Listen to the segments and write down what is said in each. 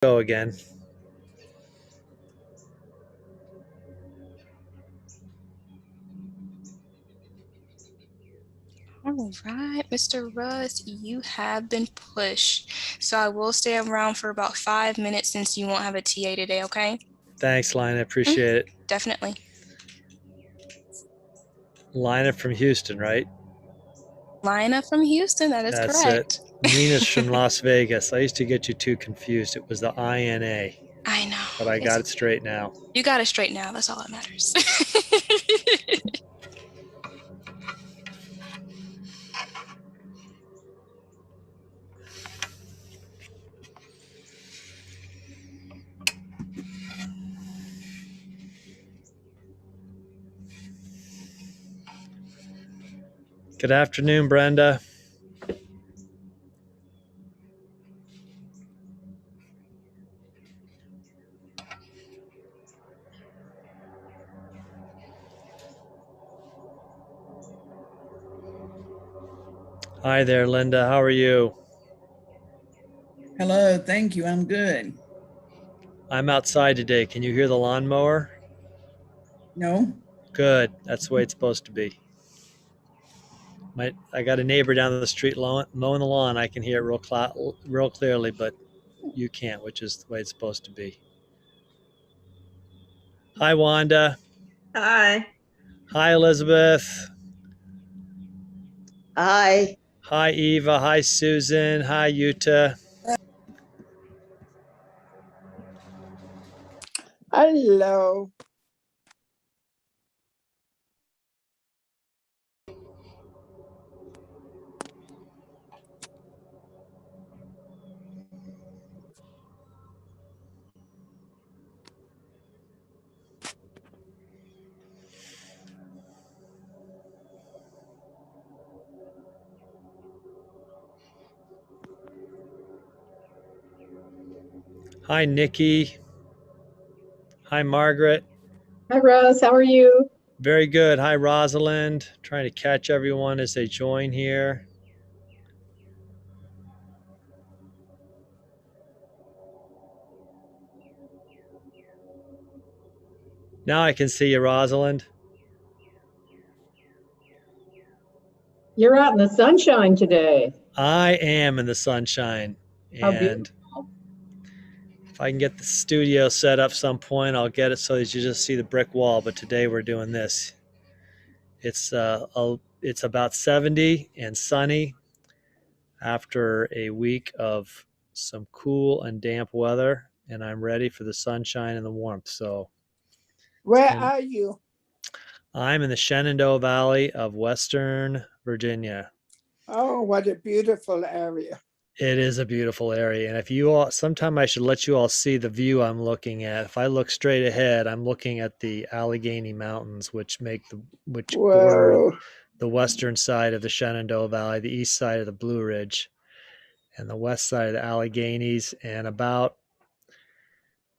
Go again. All right, Mr. Russ, you have been pushed. So I will stay around for about 5 minutes since you won't have a TA today, okay? Thanks, Lina. Appreciate it. Definitely. Lina from Houston, right? Lina from Houston, that is That's it. correct. Nina's from Las Vegas. I used to get you too confused. It was the INA, I know. but I got it straight now. You got it straight now. That's all that matters. Good afternoon, Brenda. Hi there, Linda. How are you? Hello, thank you. I'm good. I'm outside today. Can you hear the lawnmower? No? Good. That's the way it's supposed to be. I got a neighbor down the street mowing the lawn. I can hear it real clearly, but you can't, which is the way it's supposed to be. Hi, Wanda. Hi. Hi, Elizabeth. Hi. Hi, Eva. Hi, Susan. Hi, Yuta. Hello. Hi, Nikki. Hi, Margaret. Hi, Rose. How are you? Very good. Hi, Rosalind. Trying to catch everyone as they join here. Now I can see you, Rosalind. You're out in the sunshine today. I am in the sunshine. How And if I can get the studio set up some point, I'll get it so that you just see the brick wall. But today we're doing this. It's about 70 and sunny after a week of some cool and damp weather, and I'm ready for the sunshine and the warmth. So Where are you? I'm in the Shenandoah Valley of Western Virginia. Oh, what a beautiful area. It is a beautiful area. And if you all, sometime I should let you all see the view I'm looking at. If I look straight ahead, I'm looking at the Allegheny Mountains, which border the western side of the Shenandoah Valley, the east side of the Blue Ridge, and the west side of the Alleghenies, and about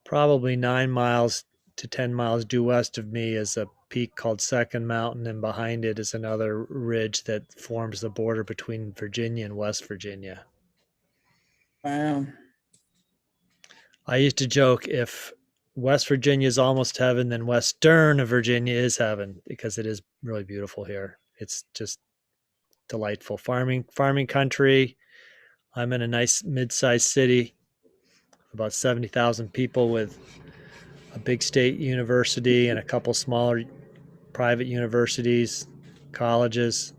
probably 9 miles to 10 miles due west of me is a peak called Second Mountain, and behind it is another ridge that forms the border between Virginia and West Virginia. Wow. I used to joke, if West Virginia is almost heaven, then Western Virginia is heaven, because it is really beautiful here. It's just delightful. Farming country. I'm in a nice mid-sized city, about 70,000 people, with a big state university and a couple smaller private universities, colleges.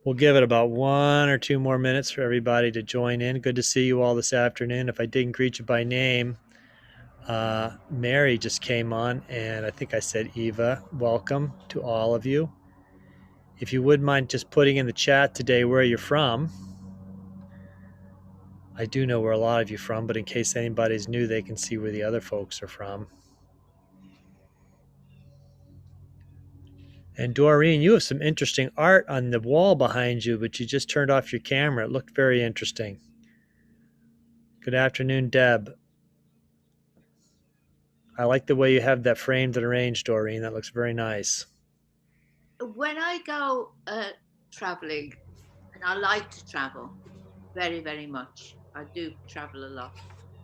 We'll give it about 1 or 2 more minutes for everybody to join in. Good to see you all this afternoon. If I didn't greet you by name, Mary just came on, and I think I said Eva. Welcome to all of you. If you wouldn't mind just putting in the chat today where you're from. I do know where a lot of you are from, but in case anybody's new, they can see where the other folks are from. And Doreen, you have some interesting art on the wall behind you, but you just turned off your camera. It looked very interesting. Good afternoon, Deb. I like the way you have that framed and arranged, Doreen. That looks very nice. When I go traveling, and I like to travel, very, very much. I do travel a lot.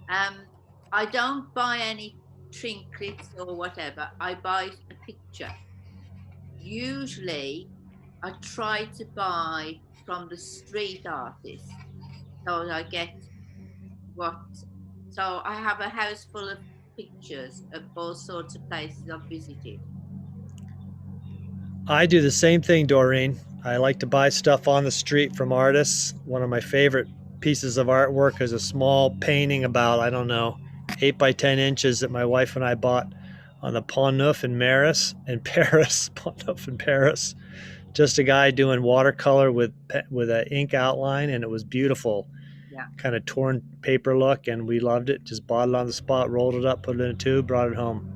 I don't buy any trinkets or whatever. I buy a picture. Usually, I try to buy from the street artists. So I get what. So I have a house full of pictures of all sorts of places I've visited. I do the same thing, Doreen. I like to buy stuff on the street from artists. One of my favorite pieces of artwork is a small painting about, I don't know, 8 by 10 inches that my wife and I bought on the Pont Neuf in Paris. Pont Neuf in Paris. Just a guy doing watercolor with an ink outline, and it was beautiful. Yeah. Kind of torn paper look, and we loved it. Just bought it on the spot, rolled it up, put it in a tube, brought it home.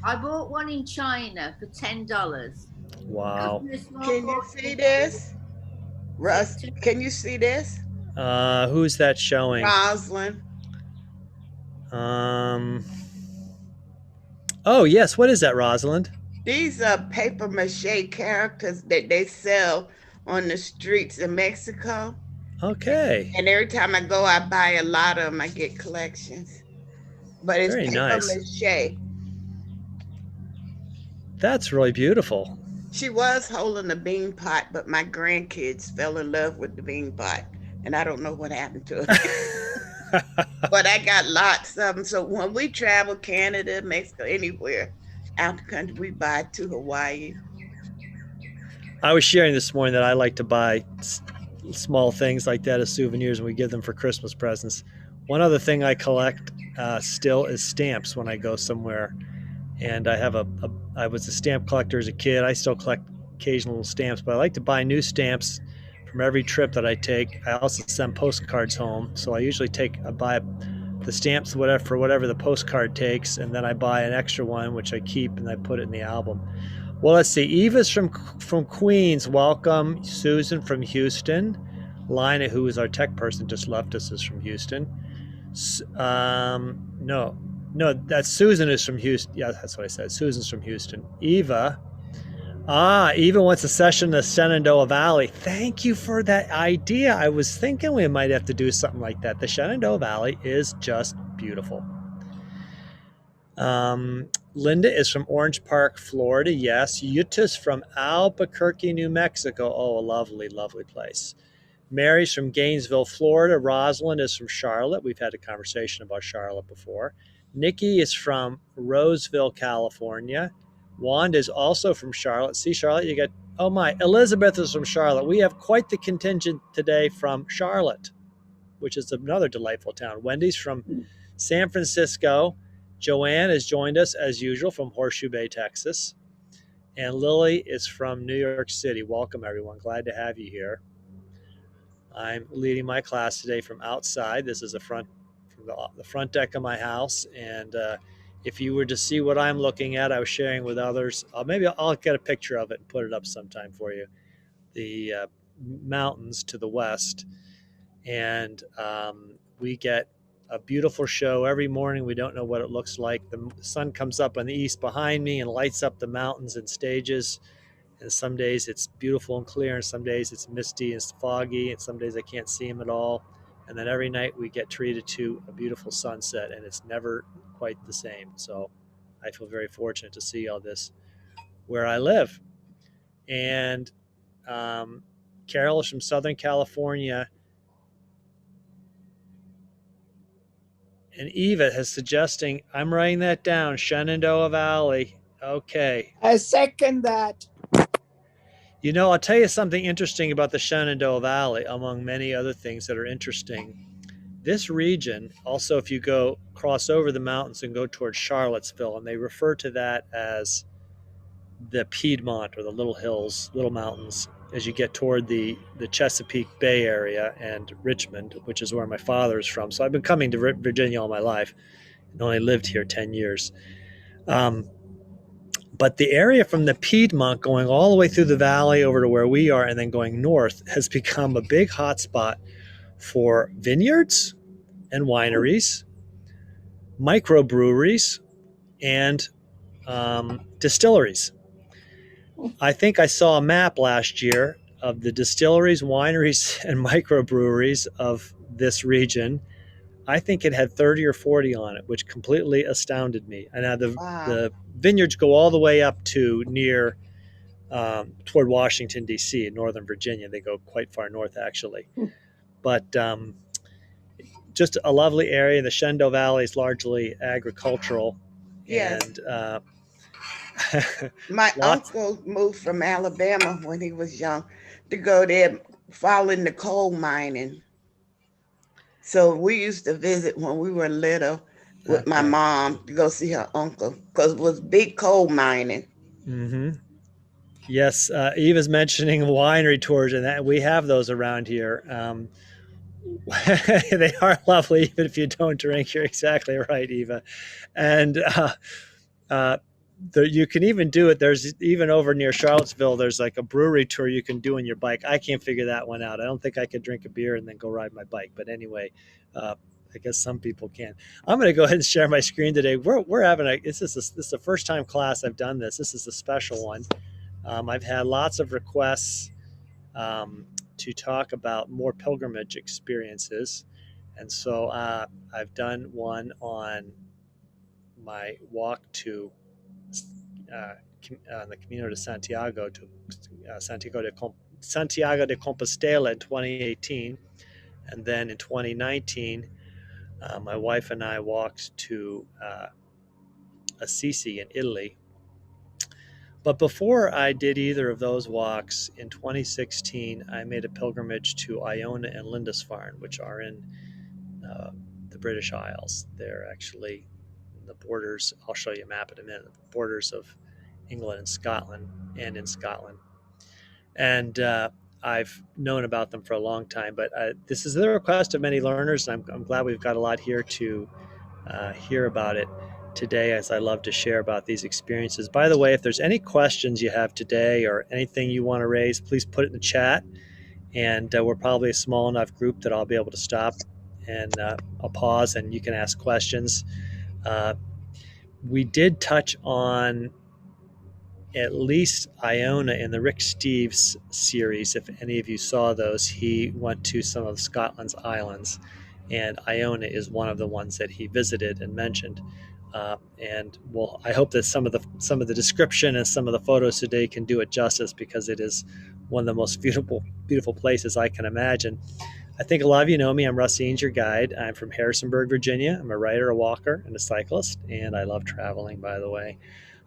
I bought one in China for $10. Wow. Can you see this? Russ, can you see this? Who's that showing? Rosalind. Oh, yes. What is that, Rosalind? These are paper mache characters that they sell on the streets in Mexico. Okay. And every time I go, I buy a lot of them. I get collections. But it's Very paper nice. mache. That's really beautiful. She was holding a bean pot, but my grandkids fell in love with the bean pot. And I don't know what happened to it. But I got lots of them. So when we travel, Canada, Mexico, anywhere out the country, we buy to Hawaii. I was sharing this morning that I like to buy small things like that as souvenirs, and we give them for Christmas presents. One other thing I collect still is stamps when I go somewhere. And I have I was a stamp collector as a kid. I still collect occasional stamps, but I like to buy new stamps from every trip that I take. I also send postcards home. So I usually buy the stamps for whatever the postcard takes, and then I buy an extra one, which I keep, and I put it in the album. Well, let's see. Eva's from Queens. Welcome. Susan from Houston. Lina, who is our tech person, just left us, is from Houston. No, that's Susan is from Houston. Yeah, that's what I said. Susan's from Houston. Eva wants a session in the Shenandoah Valley. Thank you for that idea. I was thinking we might have to do something like that. The Shenandoah Valley is just beautiful. Linda is from Orange Park, Florida. Yes. Yuta's from Albuquerque, New Mexico. Oh, a lovely, lovely place. Mary's from Gainesville, Florida. Rosalind is from Charlotte. We've had a conversation about Charlotte before. Nikki is from Roseville, California. Wanda is also from Charlotte. See, Charlotte, you got, oh my, Elizabeth is from Charlotte. We have quite the contingent today from Charlotte, which is another delightful town. Wendy's from San Francisco. Joanne has joined us as usual from Horseshoe Bay, Texas. And Lily is from New York City. Welcome, everyone. Glad to have you here. I'm leading my class today from outside. This is the front deck of my house, and if you were to see what I'm looking at, I was sharing with others. Maybe I'll get a picture of it and put it up sometime for you. The mountains to the west, and we get a beautiful show every morning. We don't know what it looks like. The sun comes up on the east behind me and lights up the mountains in stages. And some days it's beautiful and clear, and some days it's misty and it's foggy, and some days I can't see them at all. And then every night we get treated to a beautiful sunset, and it's never quite the same. So I feel very fortunate to see all this where I live. And Carol is from Southern California. And Eva is suggesting, I'm writing that down, Shenandoah Valley. Okay. I second that. You know, I'll tell you something interesting about the Shenandoah Valley, among many other things that are interesting. This region, also if you cross over the mountains and go towards Charlottesville, and they refer to that as the Piedmont, or the little hills, little mountains, as you get toward the Chesapeake Bay area and Richmond, which is where my father is from. So I've been coming to Virginia all my life and only lived here 10 years. But the area from the Piedmont going all the way through the valley over to where we are and then going north has become a big hotspot for vineyards and wineries, microbreweries, and distilleries. I think I saw a map last year of the distilleries, wineries, and microbreweries of this region, I think it had 30 or 40 on it, which completely astounded me. And now the vineyards go all the way up to near toward Washington, D.C., in Northern Virginia. They go quite far north, actually. But just a lovely area. The Shenandoah Valley is largely agricultural. Yes. And my uncle moved from Alabama when he was young to go there following the coal mining. So we used to visit when we were little with my mom to go see her uncle because it was big coal mining. Mm-hmm. Yes, Eva's mentioning winery tours, and that we have those around here. They are lovely, even if you don't drink. You're exactly right, Eva. And you can even do it. There's even over near Charlottesville, there's like a brewery tour you can do on your bike. I can't figure that one out. I don't think I could drink a beer and then go ride my bike. But anyway, I guess some people can. I'm going to go ahead and share my screen today. We're having this is the first time class I've done this. This is a special one. I've had lots of requests to talk about more pilgrimage experiences. And so I've done one on my walk to the Camino de Santiago to Santiago de Compostela in 2018. And then in 2019, my wife and I walked to Assisi in Italy. But before I did either of those walks, in 2016, I made a pilgrimage to Iona and Lindisfarne, which are in the British Isles. They're actually the borders. I'll show you a map in a minute. The borders of England and Scotland, and in Scotland. And I've known about them for a long time. But this is the request of many learners, and I'm glad we've got a lot here to hear about it today, as I love to share about these experiences. By the way, if there's any questions you have today or anything you want to raise, please put it in the chat. And we're probably a small enough group that I'll be able to stop and I'll pause and you can ask questions. We did touch on at least Iona in the Rick Steves series. If any of you saw those, he went to some of Scotland's islands, and Iona is one of the ones that he visited and mentioned. And well, I hope that some of the description and some of the photos today can do it justice, because it is one of the most beautiful places I can imagine. I think a lot of you know me. I'm Russ Eanes, your guide. I'm from Harrisonburg, Virginia. I'm a writer, a walker, and a cyclist, and I love traveling, by the way.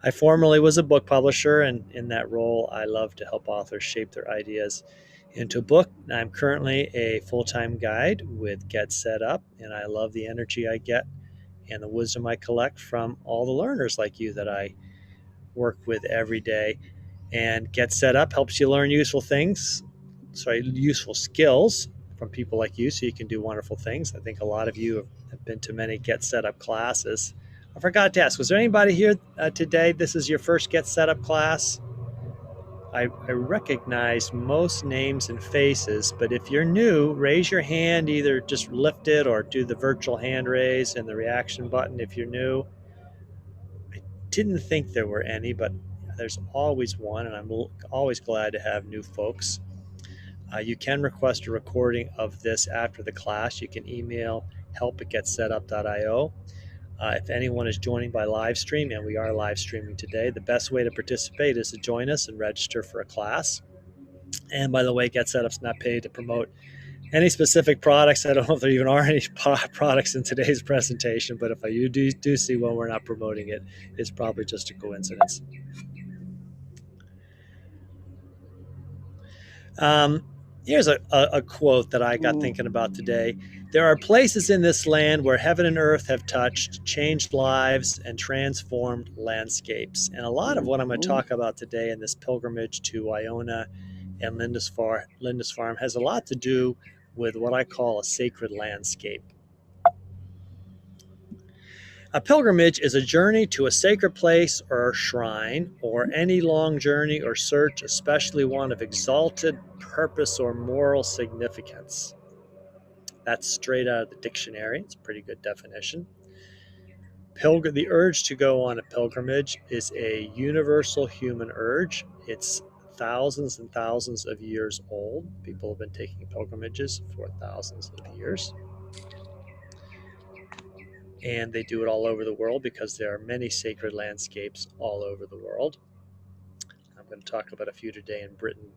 I formerly was a book publisher, and in that role, I love to help authors shape their ideas into a book. I'm currently a full-time guide with Get Set Up, and I love the energy I get and the wisdom I collect from all the learners like you that I work with every day. And Get Set Up helps you learn useful skills from people like you, so you can do wonderful things. I think a lot of you have been to many Get Set Up classes. I forgot to ask, was there anybody here today? This is your first Get Set Up class? I recognize most names and faces, but if you're new, raise your hand, either just lift it or do the virtual hand raise and the reaction button if you're new. I didn't think there were any, but there's always one, and I'm always glad to have new folks. You can request a recording of this after the class. You can email help@getsetup.io. If anyone is joining by live stream, and we are live streaming today, the best way to participate is to join us and register for a class. And by the way, Get Set Up's not paid to promote any specific products. I don't know if there even are any products in today's presentation, but if you do see one, we're not promoting it. It's probably just a coincidence. Here's a quote that I got thinking about today. There are places in this land where heaven and earth have touched, changed lives, and transformed landscapes. And a lot of what I'm going to talk about today in this pilgrimage to Iona and Lindisfarne has a lot to do with what I call a sacred landscape. A pilgrimage is a journey to a sacred place or shrine, or any long journey or search, especially one of exalted purpose or moral significance. That's straight out of the dictionary. It's a pretty good definition. The urge to go on a pilgrimage is a universal human urge. It's thousands and thousands of years old. People have been taking pilgrimages for thousands of years. And they do it all over the world because there are many sacred landscapes all over the world. I'm going to talk about a few today in Britain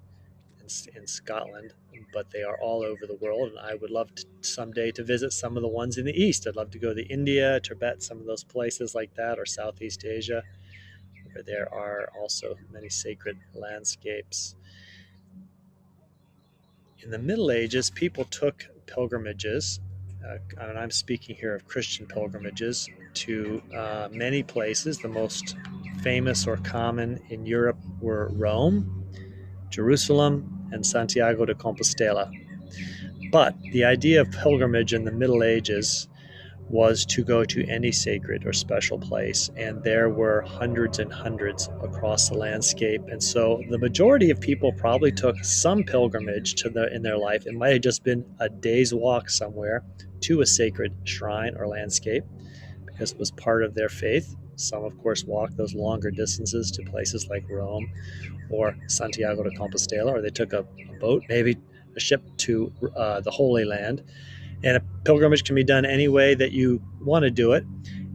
and in Scotland, but they are all over the world. And I would love to someday to visit some of the ones in the East. I'd love to go to India, Tibet, some of those places like that, or Southeast Asia, where there are also many sacred landscapes. In the Middle Ages, people took pilgrimages, and I'm speaking here of Christian pilgrimages, to many places. The most famous or common in Europe were Rome, Jerusalem, and Santiago de Compostela. But the idea of pilgrimage in the Middle Ages was to go to any sacred or special place, and there were hundreds and hundreds across the landscape. And so the majority of people probably took some pilgrimage in their life. It might have just been a day's walk somewhere to a sacred shrine or landscape because it was part of their faith. Some, of course, walked those longer distances to places like Rome or Santiago de Compostela, or they took a boat, maybe a ship to the Holy Land. And a pilgrimage can be done any way that you want to do it.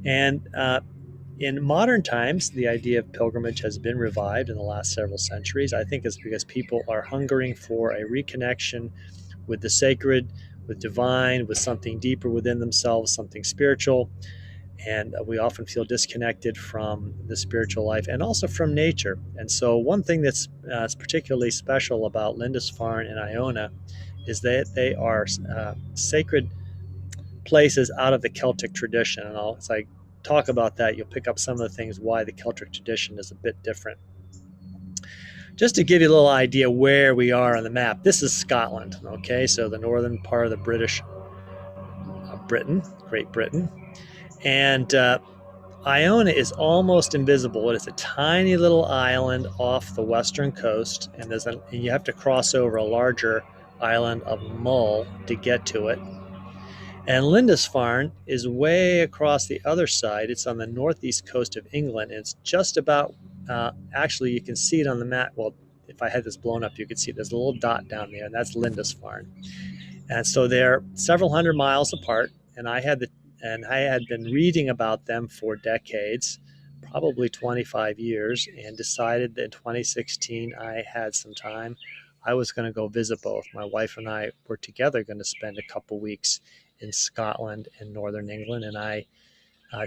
And in modern times, the idea of pilgrimage has been revived in the last several centuries. I think it's because people are hungering for a reconnection with the sacred, with divine, with something deeper within themselves, something spiritual. And we often feel disconnected from the spiritual life and also from nature. And so one thing that's particularly special about Lindisfarne and Iona is that they are sacred places out of the Celtic tradition. And as I talk about that, you'll pick up some of the things why the Celtic tradition is a bit different. Just to give you a little idea where we are on the map, this is Scotland, okay? So the northern part of the British Britain, Great Britain. And Iona is almost invisible. It is a tiny little island off the western coast, and you have to cross over a larger island of Mull to get to it. And Lindisfarne is way across the other side. It's on the northeast coast of England. And it's just about, actually, you can see it on the map. Well, if I had this blown up, you could see there's a little dot down there, and that's Lindisfarne. And so they're several hundred miles apart. And I had been reading about them for decades, probably 25 years, and decided that in 2016 I had some time. I was going to go visit both. My wife and I were together going to spend a couple weeks in Scotland and northern England, and I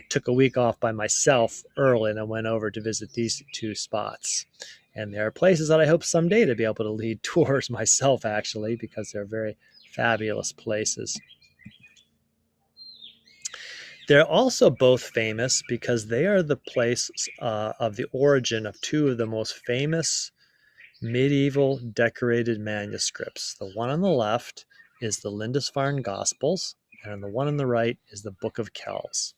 took a week off by myself early, and I went over to visit these two spots. And there are places that I hope someday to be able to lead tours myself, actually, because they're very fabulous places. They're also both famous because they are the place of the origin of two of the most famous medieval decorated manuscripts. The one on the left is the Lindisfarne Gospels, and the one on the right is the Book of Kells.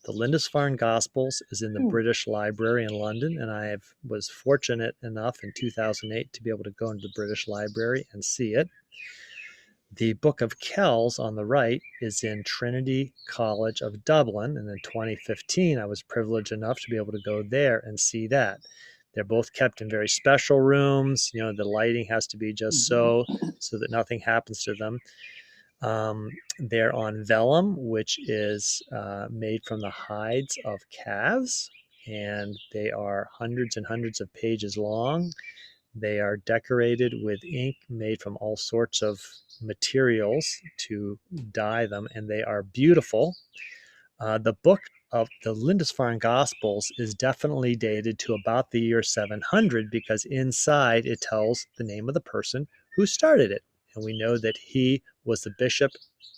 The Lindisfarne Gospels is in the British Library in London, and I was fortunate enough in 2008 to be able to go into the British Library and see it. The Book of Kells on the right is in Trinity College of Dublin, and in 2015 I was privileged enough to be able to go there and see that. They're both kept in very special rooms. You know, the lighting has to be just so that nothing happens to them. They're on vellum, which is made from the hides of calves, and they are hundreds and hundreds of pages long. They are decorated with ink made from all sorts of materials to dye them, and they are beautiful. The book of the Lindisfarne Gospels is definitely dated to about the year 700 because inside it tells the name of the person who started it. And we know that he was the bishop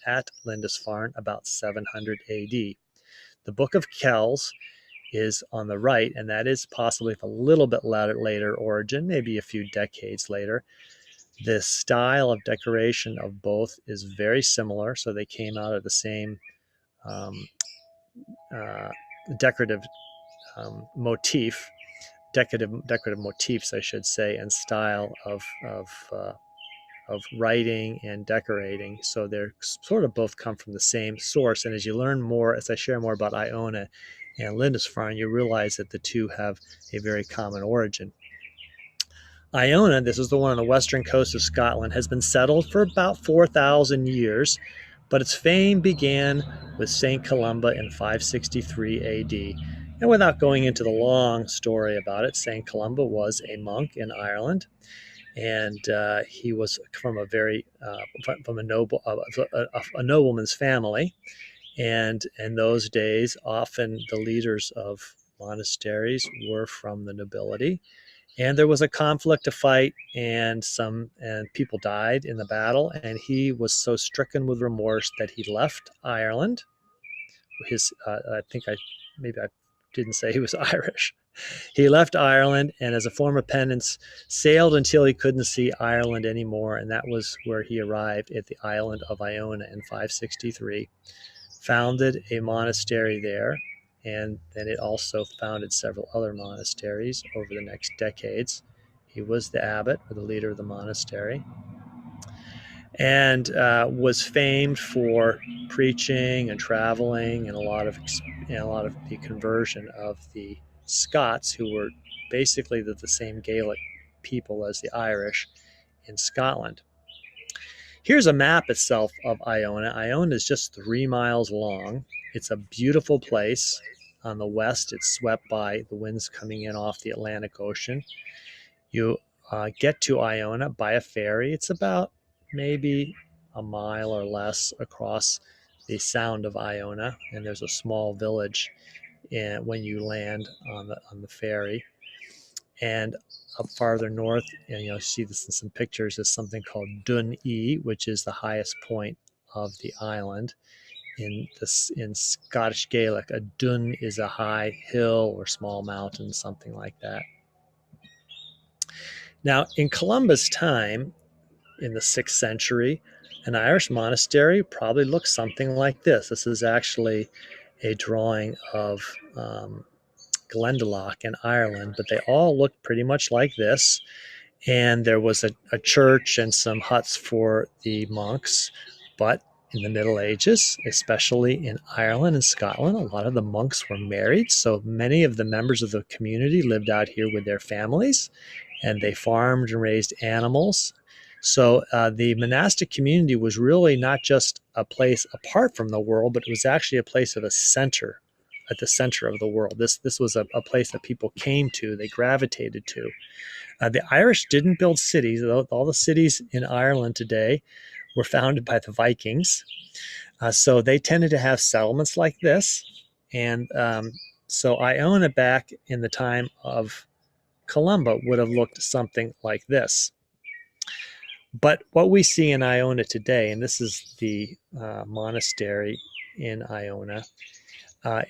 at Lindisfarne about 700 AD. The Book of Kells is on the right, and that is possibly a little bit later origin, maybe a few decades later. The style of decoration of both is very similar, so they came out of the same decorative motifs, I should say, and style of writing and decorating. So they're sort of both come from the same source. And as you learn more, as I share more about Iona and Lindisfarne, you realize that the two have a very common origin. Iona, this is the one on the western coast of Scotland, has been settled for about 4,000 years, but its fame began with St. Columba in 563 AD. And without going into the long story about it, St. Columba was a monk in Ireland, and he was from a very from a nobleman's family. And in those days, often the leaders of monasteries were from the nobility. And there was a conflict, a fight, and people died in the battle. And he was so stricken with remorse that he left Ireland. I didn't say he was Irish. He left Ireland, and as a form of penance, sailed until he couldn't see Ireland anymore. And that was where he arrived at the island of Iona in 563. Founded a monastery there, and then it also founded several other monasteries over the next decades. He was the abbot, or the leader of the monastery, and was famed for preaching and traveling, and a lot of the conversion of the Scots, who were basically the same Gaelic people as the Irish in Scotland. Here's a map itself of Iona. Iona is just 3 miles long. It's a beautiful place. On the west, it's swept by the winds coming in off the Atlantic Ocean. You get to Iona by a ferry. It's about maybe a mile or less across the Sound of Iona, and there's a small village when you land on the ferry. And up farther north, and you'll see this in some pictures, is something called Dun E, which is the highest point of the island. In Scottish Gaelic, a dun is a high hill or small mountain, something like that. Now, in Columba's time, in the 6th century, an Irish monastery probably looked something like this. This is actually a drawing of Glendalough in Ireland, but they all looked pretty much like this. And there was a church and some huts for the monks. But in the Middle Ages, especially in Ireland and Scotland, a lot of the monks were married. So many of the members of the community lived out here with their families, and they farmed and raised animals. So the monastic community was really not just a place apart from the world, but it was actually a place of a center, at the center of the world. This was a place that people came to, they gravitated to. The Irish didn't build cities. All the cities in Ireland today were founded by the Vikings. So they tended to have settlements like this. And so Iona back in the time of Columba would have looked something like this. But what we see in Iona today, and this is the monastery in Iona,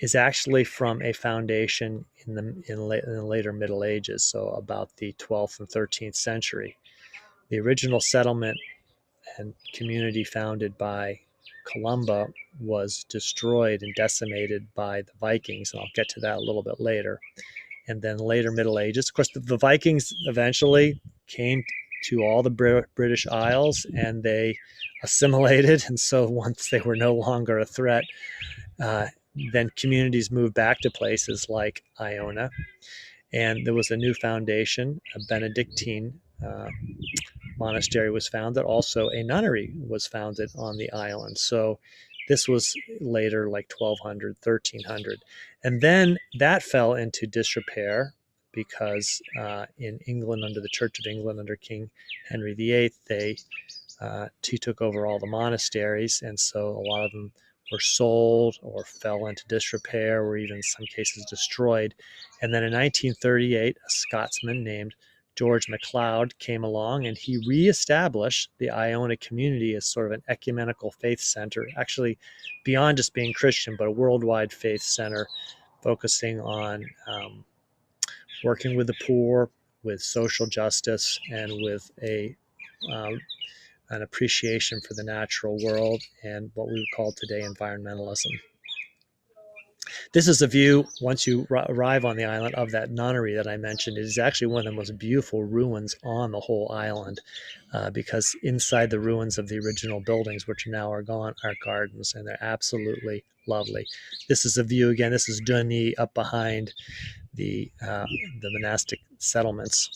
is actually from a foundation in the later Middle Ages, so about the 12th and 13th century. The original settlement and community founded by Columba was destroyed and decimated by the Vikings, and I'll get to that a little bit later. And then later Middle Ages. Of course, the Vikings eventually came to all the British Isles, and they assimilated, and so once they were no longer a threat, then communities moved back to places like Iona, and there was a new foundation, a Benedictine monastery was founded. Also, a nunnery was founded on the island. So this was later like 1200, 1300. And then that fell into disrepair because in England, under the Church of England, under King Henry VIII, he took over all the monasteries. And so a lot of them were sold or fell into disrepair, or even in some cases destroyed. And then in 1938, a Scotsman named George MacLeod came along, and he reestablished the Iona community as sort of an ecumenical faith center, actually beyond just being Christian, but a worldwide faith center focusing on working with the poor, with social justice, and with an appreciation for the natural world and what we would call today environmentalism. This is a view, once you arrive on the island, of that nunnery that I mentioned. It is actually one of the most beautiful ruins on the whole island because inside the ruins of the original buildings, which now are gone, are gardens, and they're absolutely lovely. This is a view, again, this is Dunny up behind the monastic settlements.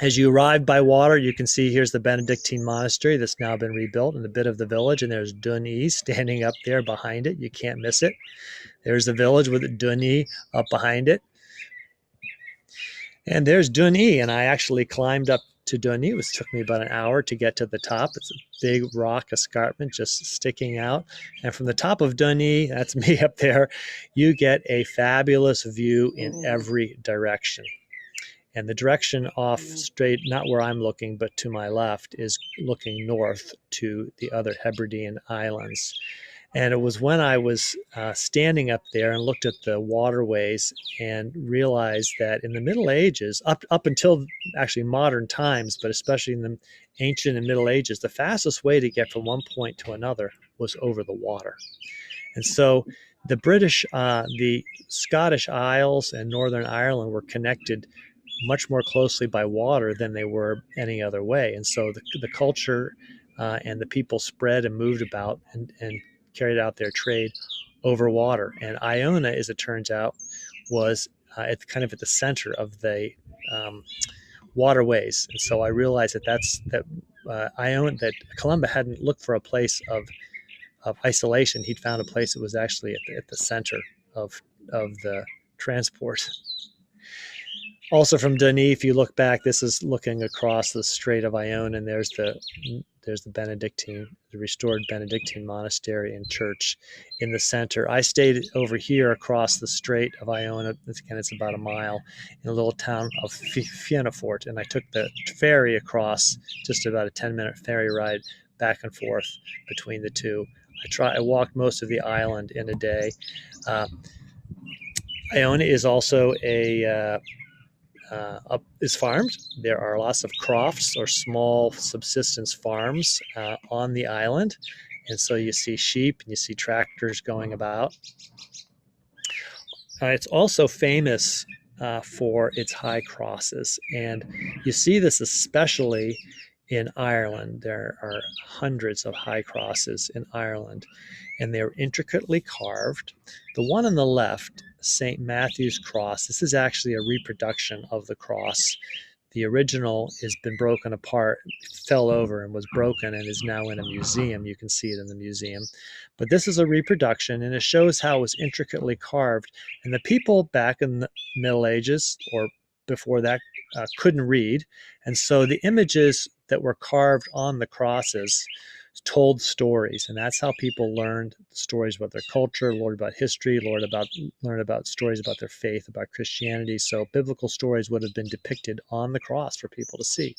As you arrive by water, you can see here's the Benedictine monastery that's now been rebuilt in a bit of the village, and there's Duny standing up there behind it. You can't miss it. There's the village with Duny up behind it. And there's Duny, and I actually climbed up to Duny. It took me about an hour to get to the top. It's a big rock escarpment just sticking out. And from the top of Duny, that's me up there, you get a fabulous view in every direction. And the direction off straight, not where I'm looking, but to my left, is looking north to the other Hebridean islands. And it was when I was standing up there and looked at the waterways and realized that in the Middle Ages, up until actually modern times, but especially in the ancient and Middle Ages, the fastest way to get from one point to another was over the water. And so the the Scottish Isles and Northern Ireland were connected much more closely by water than they were any other way. And so the culture and the people spread and moved about and carried out their trade over water. And Iona, as it turns out, was kind of at the center of the waterways. And so I realized that Columba hadn't looked for a place of isolation. He'd found a place that was actually at the center of the transport. Also from Duny, if you look back, this is looking across the Strait of Iona, and there's the restored Benedictine monastery and church in the center. I stayed over here across the Strait of Iona. Again, it's about a mile in a little town of Fiennefort, and I took the ferry across, just about a 10-minute ferry ride back and forth between the two. I walked most of the island in a day. Iona is also is farmed. There are lots of crofts or small subsistence farms on the island. And so you see sheep and you see tractors going about. It's also famous for its high crosses. And you see this especially in Ireland. There are hundreds of high crosses in Ireland, and they're intricately carved. The one on the left, St. Matthew's Cross, this is actually a reproduction of the cross. The original has been broken apart, fell over and was broken, and is now in a museum. You can see it in the museum. But this is a reproduction, and it shows how it was intricately carved. And the people back in the Middle Ages, or before that, couldn't read. And so the images that were carved on the crosses told stories, and that's how people learned stories about their culture, learned about history, learned about stories about their faith, about Christianity. So biblical stories would have been depicted on the cross for people to see.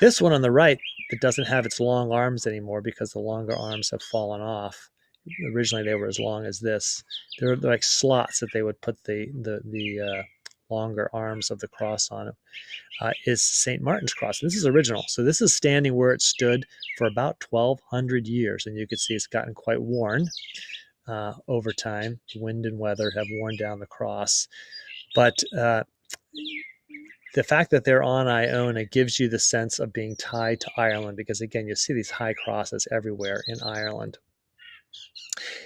This one on the right, that doesn't have its long arms anymore because the longer arms have fallen off. Originally, they were as long as this. They're like slots that they would put the longer arms of the cross on it. Is St. Martin's Cross. This is original. So this is standing where it stood for about 1,200 years. And you can see it's gotten quite worn over time. Wind and weather have worn down the cross. But the fact that they're on Iona gives you the sense of being tied to Ireland, because again, you see these high crosses everywhere in Ireland.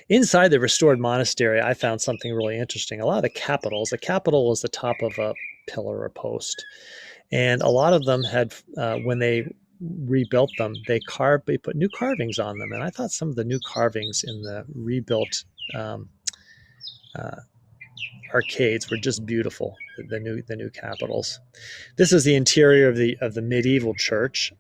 Inside the restored monastery, I found something really interesting. A lot of the capitals, a capital is the top of a pillar or post. And a lot of them had, when they rebuilt them, they put new carvings on them. And I thought some of the new carvings in the rebuilt arcades were just beautiful. The new capitals. This is the interior of the medieval church.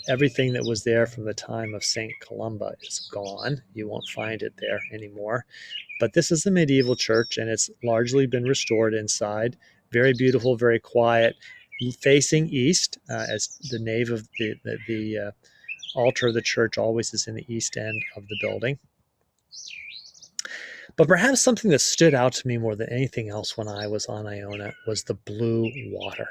Everything that was there from the time of St. Columba is gone. You won't find it there anymore. But this is the medieval church, and it's largely been restored inside. Very beautiful, very quiet, facing east, as the nave of the altar of the church always is in the east end of the building. But perhaps something that stood out to me more than anything else when I was on Iona was the blue water.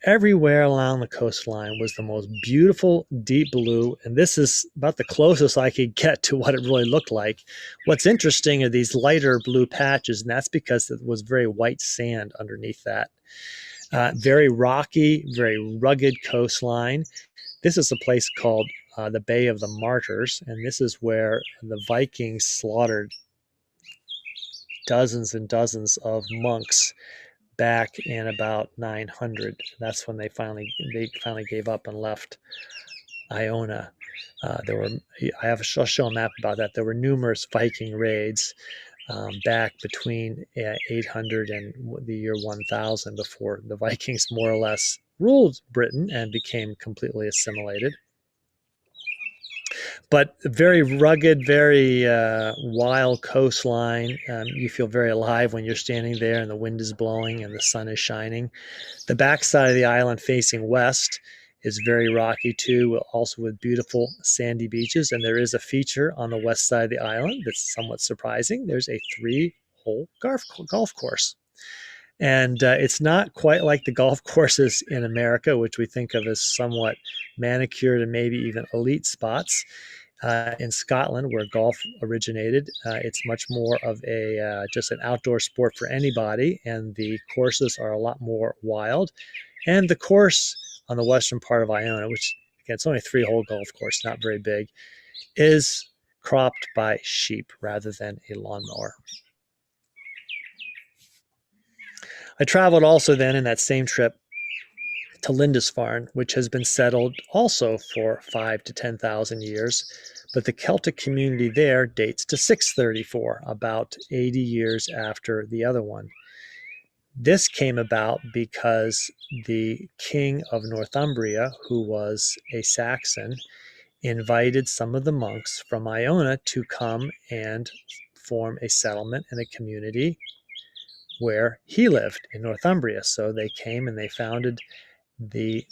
Everywhere along the coastline was the most beautiful deep blue, and this is about the closest I could get to what it really looked like. What's interesting are these lighter blue patches, and that's because it was very white sand underneath that. Very rocky, very rugged coastline. This is a place called the Bay of the Martyrs, and this is where the Vikings slaughtered dozens and dozens of monks back in about 900. That's when they finally gave up and left Iona. I'll show a map about that. There were numerous Viking raids back between 800 and the year 1000 before the Vikings more or less ruled Britain and became completely assimilated. But very rugged, very wild coastline. You feel very alive when you're standing there and the wind is blowing and the sun is shining. The backside of the island facing west is very rocky too, also with beautiful sandy beaches. And there is a feature on the west side of the island that's somewhat surprising. There's a 3-hole golf course. And it's not quite like the golf courses in America, which we think of as somewhat manicured and maybe even elite spots. In Scotland, where golf originated, it's much more of a just an outdoor sport for anybody, and the courses are a lot more wild. And the course on the western part of Iona, which again, it's only a 3-hole golf course, not very big, is cropped by sheep rather than a lawnmower. I traveled also then in that same trip to Lindisfarne, which has been settled also for 5,000 to 10,000 years. But the Celtic community there dates to 634, about 80 years after the other one. This came about because the king of Northumbria, who was a Saxon, invited some of the monks from Iona to come and form a settlement and a community where he lived in Northumbria. So they came and they founded their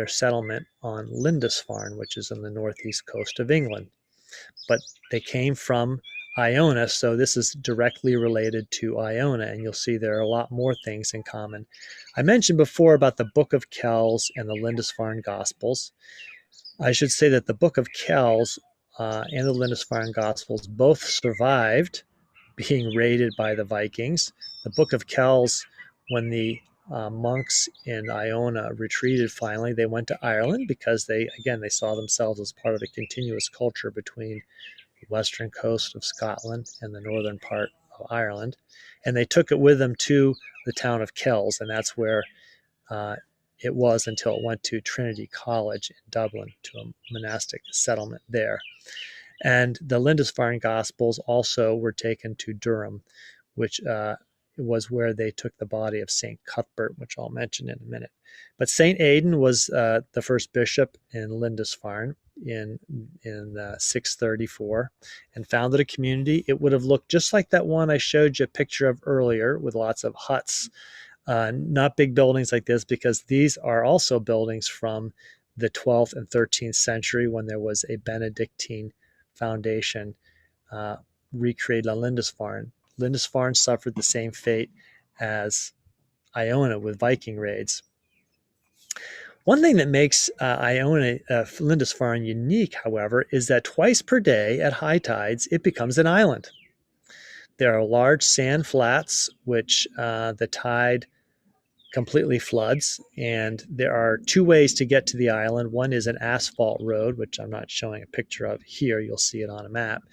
settlement on Lindisfarne, which is on the northeast coast of England. But they came from Iona, so this is directly related to Iona, and you'll see there are a lot more things in common. I mentioned before about the Book of Kells and the Lindisfarne Gospels. I should say that the Book of Kells and the Lindisfarne Gospels both survived being raided by the Vikings. The Book of Kells, when the monks in Iona retreated finally, they went to Ireland because they saw themselves as part of a continuous culture between the western coast of Scotland and the northern part of Ireland. And they took it with them to the town of Kells, and that's where it was until it went to Trinity College in Dublin, to a monastic settlement there. And the Lindisfarne Gospels also were taken to Durham, which was where they took the body of St. Cuthbert, which I'll mention in a minute. But St. Aidan was the first bishop in Lindisfarne in 634 and founded a community. It would have looked just like that one I showed you a picture of earlier, with lots of huts. Not big buildings like this, because these are also buildings from the 12th and 13th century, when there was a Benedictine foundation recreated on Lindisfarne. Lindisfarne suffered the same fate as Iona with Viking raids. One thing that makes Lindisfarne unique, however, is that twice per day at high tides, it becomes an island. There are large sand flats, which the tide completely floods, and there are 2 ways to get to the island. One is an asphalt road, which I'm not showing a picture of here. You'll see it on a map.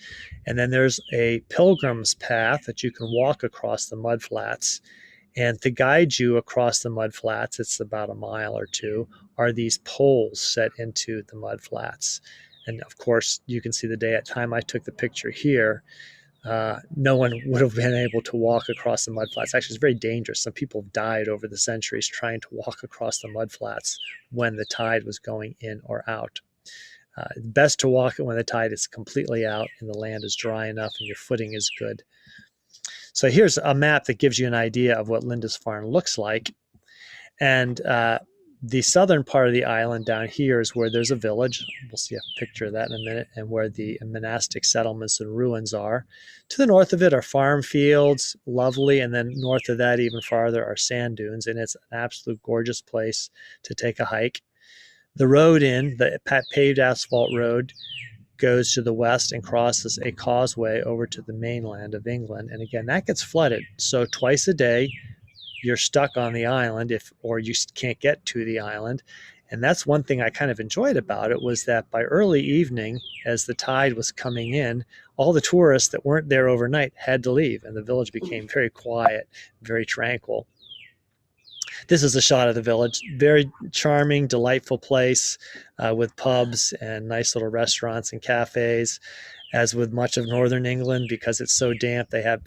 And then there's a pilgrim's path that you can walk across the mud flats. And to guide you across the mud flats, it's about a mile or 2, are these poles set into the mud flats. And of course, you can see the day at time I took the picture here, no one would have been able to walk across the mud flats. Actually, it's very dangerous. Some people have died over the centuries trying to walk across the mud flats when the tide was going in or out. Best to walk it when the tide is completely out and the land is dry enough and your footing is good. So here's a map that gives you an idea of what Lindisfarne looks like. And the southern part of the island down here is where there's a village. We'll see a picture of that in a minute, and where the monastic settlements and ruins are. To the north of it are farm fields, lovely, and then north of that even farther are sand dunes, and it's an absolute gorgeous place to take a hike. The road the paved asphalt road, goes to the west and crosses a causeway over to the mainland of England, and again, that gets flooded. So twice a day, you're stuck on the island, or you can't get to the island, And that's one thing I kind of enjoyed about it, was that by early evening, as the tide was coming in, all the tourists that weren't there overnight had to leave, and the village became very quiet, very tranquil. This is a shot of the village. Very charming, delightful place with pubs and nice little restaurants and cafes. As with much of northern England, because it's so damp, they have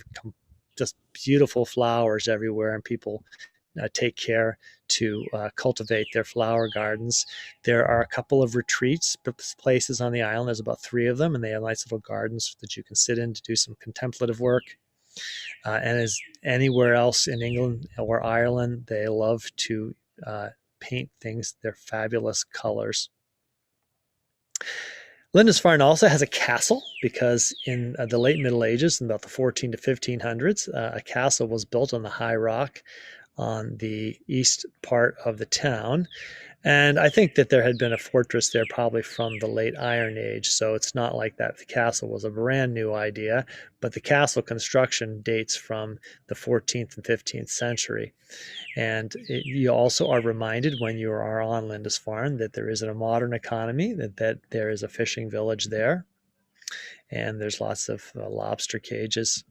just beautiful flowers everywhere, and people take care to cultivate their flower gardens. There are a couple of retreats places on the island. There's about 3 of them, and they have nice little gardens that you can sit in to do some contemplative work. And as anywhere else in England or Ireland, they love to paint things. They're fabulous colors. Lindisfarne also has a castle, because in the late Middle Ages, in about the 14 to 1500s, a castle was built on the high rock on the east part of the town. And I think that there had been a fortress there probably from the late Iron Age, so it's not like that the castle was a brand new idea, but the castle construction dates from the 14th and 15th century. And you also are reminded when you are on Lindisfarne that there is a modern economy, that there is a fishing village there, and there's lots of lobster cages.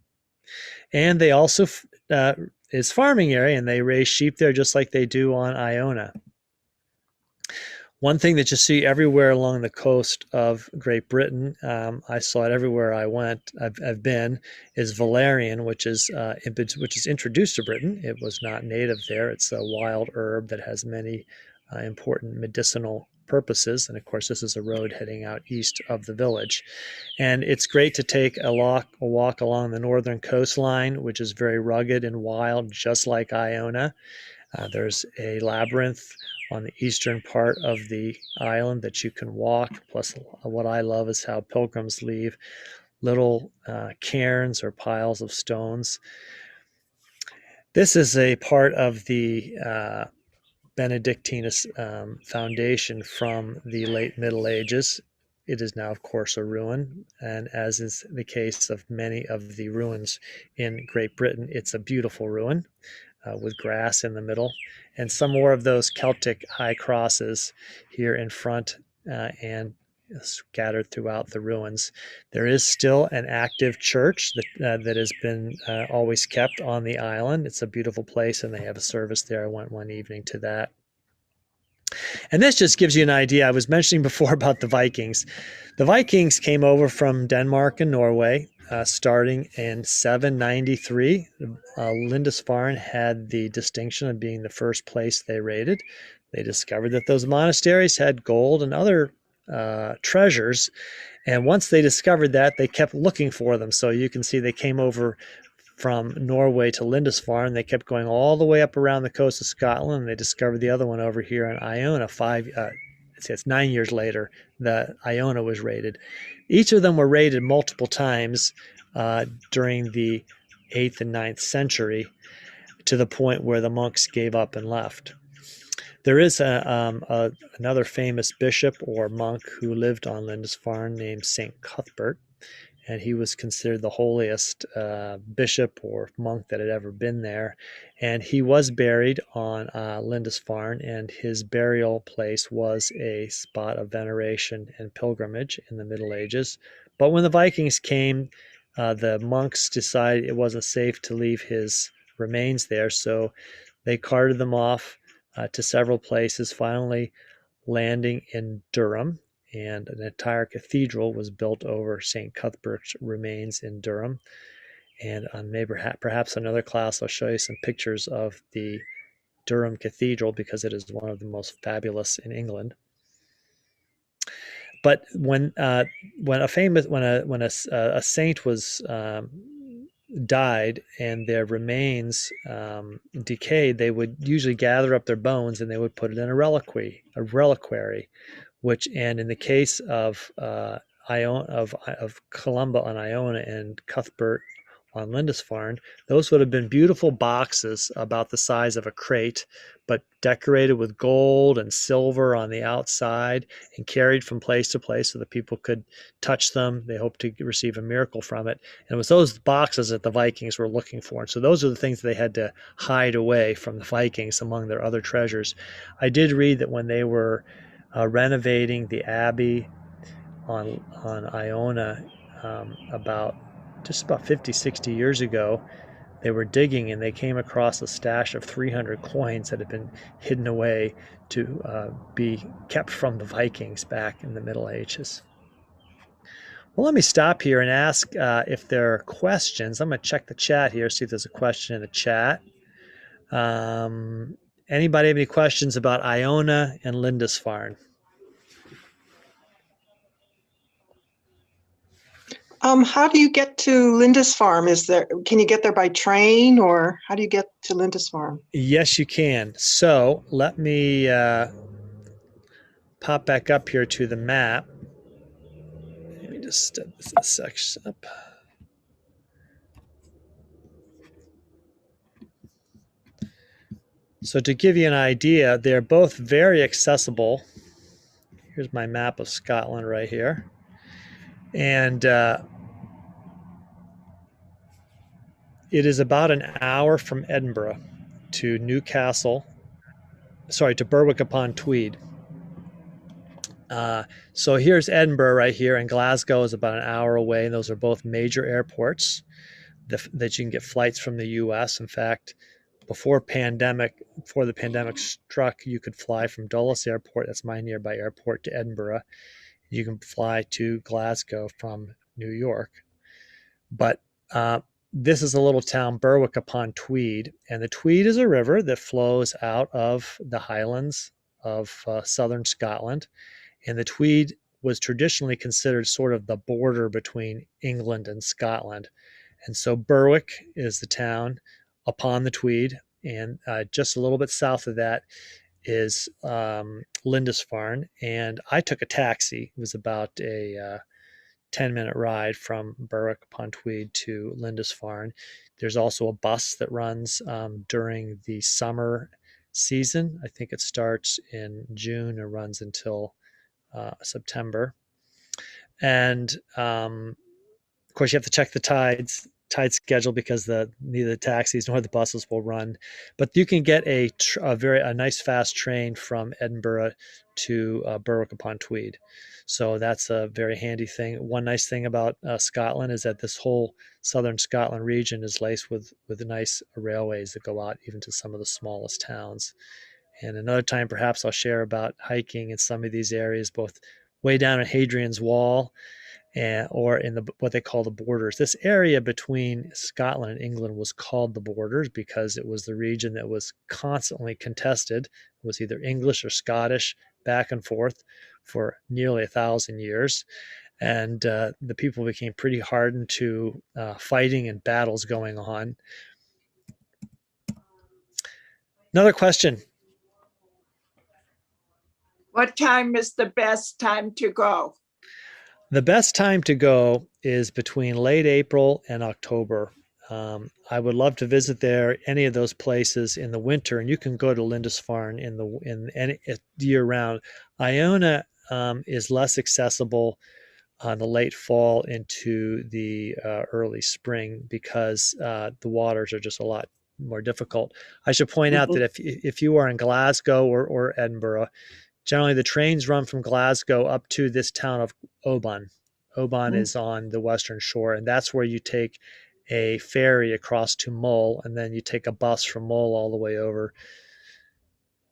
And they also is farming area, and they raise sheep there just like they do on Iona. One thing that you see everywhere along the coast of Great Britain, I saw it everywhere I went, I've been, is valerian, which is introduced to Britain. It was not native there. It's a wild herb that has many important medicinal purposes. And of course, this is a road heading out east of the village. And it's great to take a walk along the northern coastline, which is very rugged and wild, just like Iona. There's a labyrinth on the eastern part of the island that you can walk. Plus, what I love is how pilgrims leave little cairns or piles of stones. This is a part of the Benedictine foundation from the late Middle Ages. It is now, of course, a ruin, and as is the case of many of the ruins in Great Britain, it's a beautiful ruin with grass in the middle, and some more of those Celtic high crosses here in front and scattered throughout the ruins. There is still an active church that has been always kept on the island. It's a beautiful place, and they have a service there. I went one evening to that. And this just gives you an idea. I was mentioning before about the Vikings. The Vikings came over from Denmark and Norway starting in 793. Lindisfarne had the distinction of being the first place they raided. They discovered that those monasteries had gold and other treasures. And once they discovered that, they kept looking for them. So you can see they came over from Norway to Lindisfarne. They kept going all the way up around the coast of Scotland, and they discovered the other one over here in Iona. It's 9 years later that Iona was raided. Each of them were raided multiple times during the 8th and 9th century, to the point where the monks gave up and left. There is another famous bishop or monk who lived on Lindisfarne named St. Cuthbert, and he was considered the holiest bishop or monk that had ever been there. And he was buried on Lindisfarne, and his burial place was a spot of veneration and pilgrimage in the Middle Ages. But when the Vikings came, the monks decided it wasn't safe to leave his remains there, so they carted them off to several places, finally landing in Durham. And an entire cathedral was built over St. Cuthbert's remains in Durham. And on maybe perhaps another class, I'll show you some pictures of the Durham Cathedral, because it is one of the most fabulous in England. But when a saint was died and their remains decayed, they would usually gather up their bones and they would put it in a reliquary. And in the case of Columba on Iona and Cuthbert on Lindisfarne, those would have been beautiful boxes about the size of a crate, but decorated with gold and silver on the outside and carried from place to place so that people could touch them. They hoped to receive a miracle from it. And it was those boxes that the Vikings were looking for. And so those are the things they had to hide away from the Vikings among their other treasures. I did read that when they were renovating the abbey on Iona about 50, 60 years ago, they were digging and they came across a stash of 300 coins that had been hidden away to be kept from the Vikings back in the Middle Ages. Well, let me stop here and ask if there are questions. I'm going to check the chat here, see if there's a question in the chat. Anybody have any questions about Iona and Lindisfarne? How do you get to Lindisfarne? Can you get there by train, or how do you get to Lindisfarne? Yes, you can. So let me pop back up here to the map. Let me just step this section up. So to give you an idea, they're both very accessible. Here's my map of Scotland right here. And it is about an hour from Edinburgh to Berwick upon Tweed. So here's Edinburgh right here, and Glasgow is about an hour away. And those are both major airports that you can get flights from the U.S. In fact, before the pandemic struck, you could fly from Dulles Airport, that's my nearby airport, to Edinburgh. You can fly to Glasgow from New York. But this is a little town, Berwick upon Tweed, and the Tweed is a river that flows out of the Highlands of southern Scotland. And the Tweed was traditionally considered sort of the border between England and Scotland. And so Berwick is the town upon the Tweed, and just a little bit south of that is Lindisfarne. And I took a taxi. It was about a 10-minute ride from Berwick upon Tweed to Lindisfarne. There's also a bus that runs during the summer season. I think it starts in June and runs until September. And of course, you have to check the tide schedule because neither the taxis nor the buses will run. But you can get a nice fast train from Edinburgh to Berwick upon Tweed. So that's a very handy thing. One nice thing about Scotland is that this whole southern Scotland region is laced with nice railways that go out even to some of the smallest towns. And another time, perhaps I'll share about hiking in some of these areas, both way down in Hadrian's Wall or in what they call the Borders. This area between Scotland and England was called the Borders because it was the region that was constantly contested. It was either English or Scottish, back and forth for nearly 1,000 years. And the people became pretty hardened to fighting and battles going on. Another question. What time is the best time to go? The best time to go is between late April and October. I would love to visit any of those places in the winter, and you can go to Lindisfarne in year round. Iona is less accessible on the late fall into the early spring because the waters are just a lot more difficult. I should point out that if you are in Glasgow or Edinburgh, generally the trains run from Glasgow up to this town of Oban. Oban is on the western shore, and that's where you take a ferry across to Mull, and then you take a bus from Mull all the way over